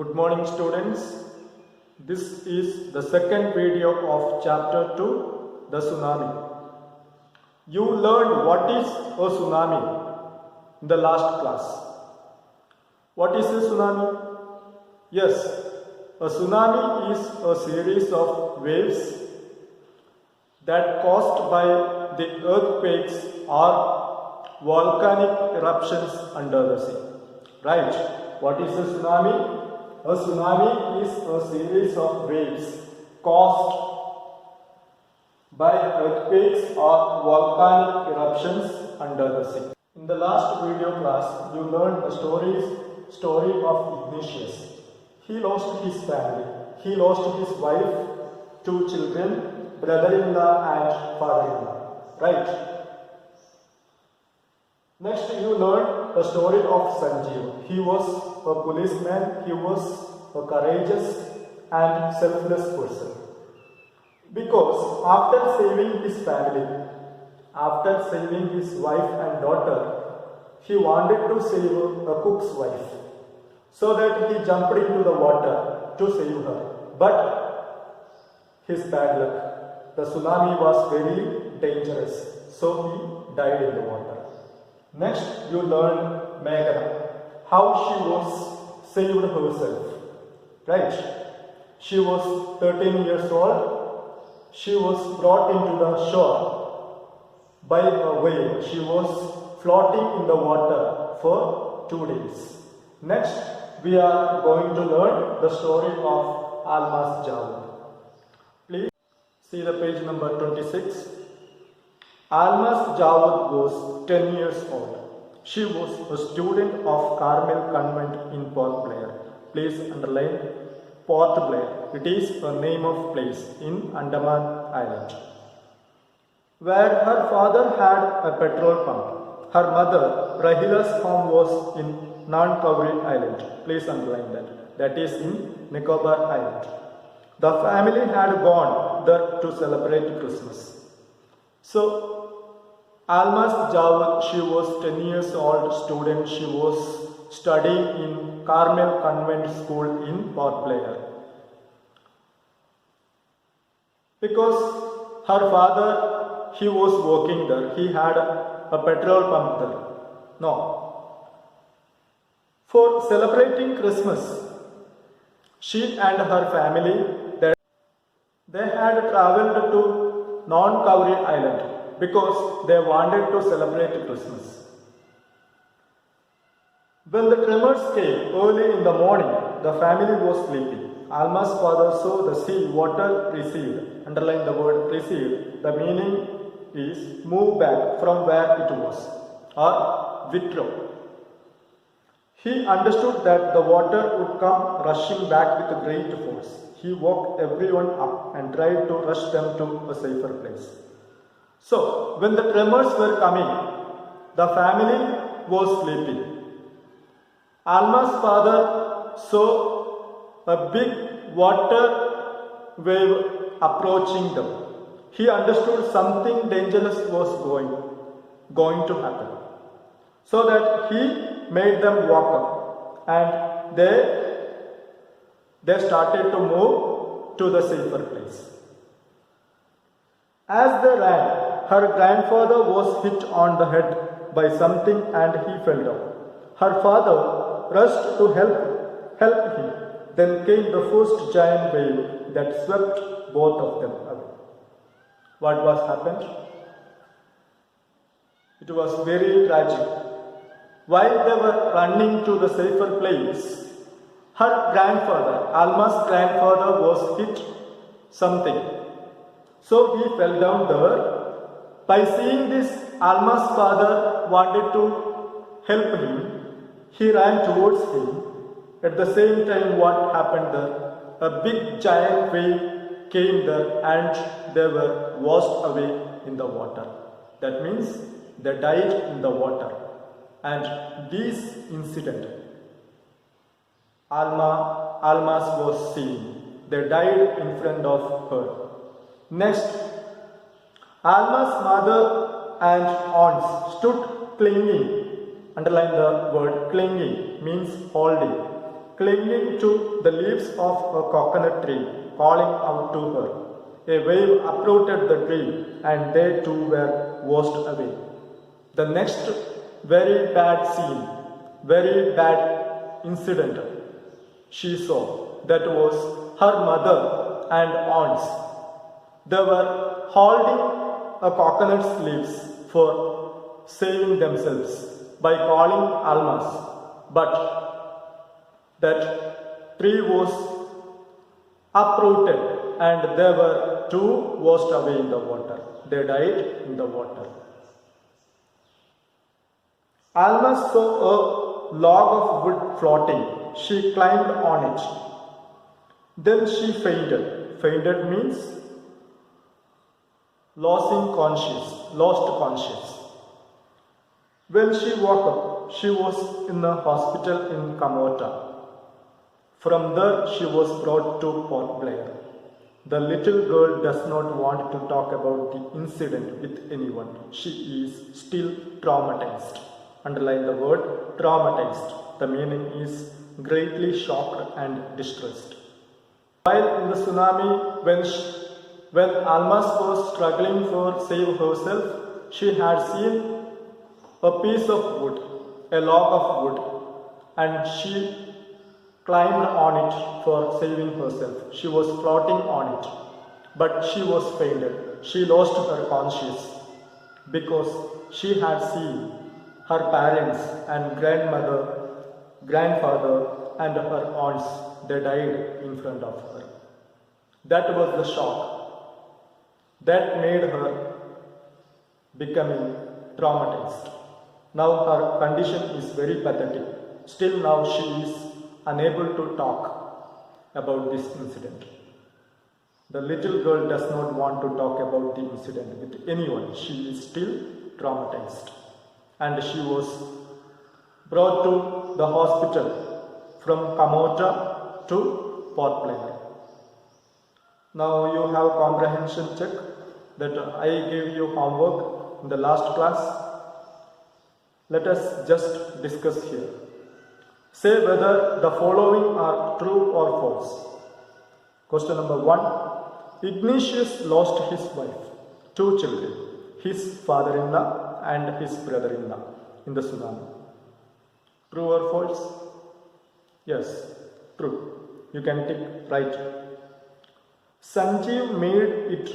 Good morning students. This is the second video of chapter 2, the tsunami. You learned what is a tsunami in the last class. What is a tsunami? Yes, a tsunami is a series of waves that caused by the earthquakes or volcanic eruptions under the sea. Right? What is a tsunami? A tsunami is a series of waves caused by earthquakes or volcanic eruptions under the sea. In the last video class, you learned the story of Ignatius. He lost his family. He lost his wife, 2 children, brother-in-law and father-in-law. Right? Next, you learned the story of Sanjeev. He was a policeman. He was a courageous and selfless person. Because after saving his family, after saving his wife and daughter, he wanted to save a cook's wife. So that he jumped into the water to save her. But his bad luck, the tsunami was very dangerous. So he died in the water. Next, you learned Meghana, how she was saved herself. Right? She was 13 years old. She was brought into the shore by a wave. She was floating in the water for 2 days. Next, we are going to learn the story of Almas Javed. Please see the page number 26. Almas Javed was 10 years old. She was a student of Carmel Convent in Port Blair. Please underline Port Blair. It is a name of place in Andaman Island. Where her father had a petrol pump. Her mother, Rahila's home was in Non-Cowrie Island. Please underline that. That is in Nicobar Island. The family had gone there to celebrate Christmas. So, Almas Javed, she was 10 years old student. She was studying in Carmel Convent School in Port Blair. Because her father, he was working there. He had a petrol pump there. No. For celebrating Christmas, she and her family, they had travelled to Non-Cowrie Island because they wanted to celebrate Christmas. When the tremors came early in the morning, the family was sleeping. Alma's father saw the sea water recede. Underline the word recede. The meaning is move back from where it was or withdraw. He understood that the water would come rushing back with great force. He woke everyone up and tried to rush them to a safer place. So, when the tremors were coming, the family was sleeping. Alma's father saw a big water wave approaching them. He understood something dangerous was going to happen. So that he made them walk up and they started to move to the safer place. As they ran, her grandfather was hit on the head by something and he fell down. Her father rushed to help him. Then came the first giant wave that swept both of them away. What was happened? It was very tragic. While they were running to the safer place, her grandfather, Alma's grandfather, was hit something. So he fell down there. By seeing this, Alma's father wanted to help him. He ran towards him. At the same time, what happened there? A big giant wave came there and they were washed away in the water. That means they died in the water. And this incident, Almas was seeing. They died in front of her. Next, Alma's mother and aunts stood clinging. Underline the word clinging, means holding. clinging to the leaves of a coconut tree, calling out to her. A wave uprooted the tree, and they too were washed away. The next very bad scene, very bad incident she saw, that was her mother and aunts. They were holding a coconut leaves for saving themselves by calling almas, but that tree was uprooted and they were too washed away in the water. They died in the water. Alma saw a log of wood floating. She climbed on it. Then she fainted. Fainted means lost conscious. When she woke up, she was in a hospital in Kamota. From there, she was brought to Port Blair. The little girl does not want to talk about the incident with anyone. She is still traumatized. Underline the word traumatized. The meaning is greatly shocked and distressed. While in the tsunami, when Almas was struggling to save herself, she had seen a piece of wood, a log of wood, and she climbed on it for saving herself. She was floating on it, but she was fainted. She lost her conscience because she had seen her parents and grandfather, and her aunts. They died in front of her. That was the shock that made her becoming traumatized. Now her condition is very pathetic. Still now she is unable to talk about this incident. The little girl does not want to talk about the incident with anyone. She is still traumatized. And she was brought to the hospital from Kamota to Port Blair. Now you have comprehension check that I gave you homework in the last class. Let us just discuss here. Say whether the following are true or false. Question number 1. Ignatius lost his wife, 2 children, his father-in-law and his brother-in-law in the tsunami. True or false? Yes, true. You can tick right. Sanjeev made it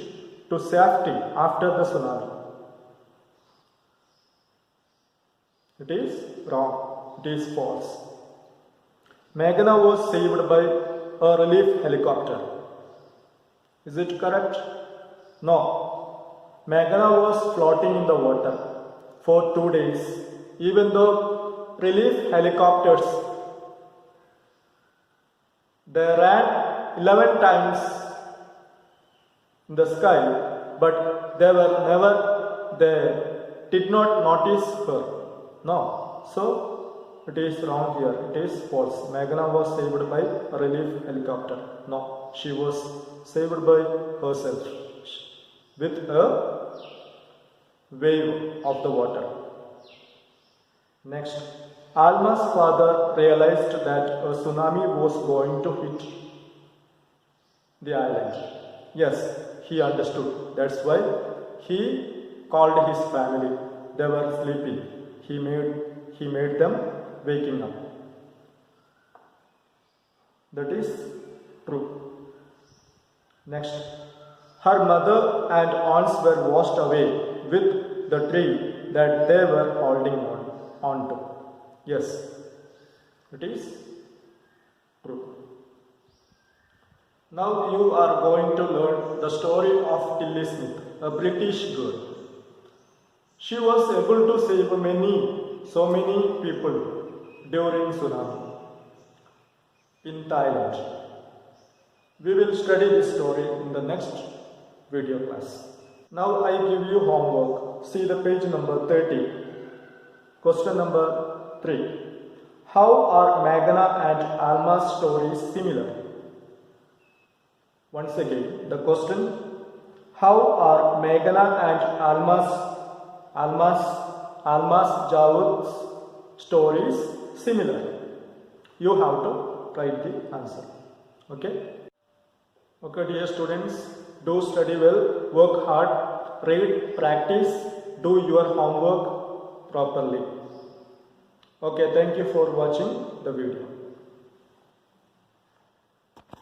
to safety after the tsunami. It is wrong. It is false. Meghna was saved by a relief helicopter. Is it correct? No. Meghna was floating in the water for 2 days, even though relief helicopters, they ran 11 times in the sky, but they did not notice her. No. So, it is wrong here. It is false. Meghna was saved by a relief helicopter. No. She was saved by herself with a wave of the water. Next. Alma's father realized that a tsunami was going to hit the island. Yes, he understood. That's why he called his family. They were sleeping. He made them waking up. That is true. Next. Her mother and aunts were washed away with the tree that they were holding on to. Yes, it is true. Now you are going to learn the story of Tilly Smith, a British girl. She was able to save so many people during tsunami in Thailand. We will study this story in the next video class. Now I give you homework. See the page number 30. Question number 3. How are Meghna and Alma's stories similar? Once again, the question. How are Meghna and Alma's Javud's stories similar? You have to write the answer. Okay. Okay, dear students, do study well, work hard, read, practice, do your homework properly. Okay, thank you for watching the video.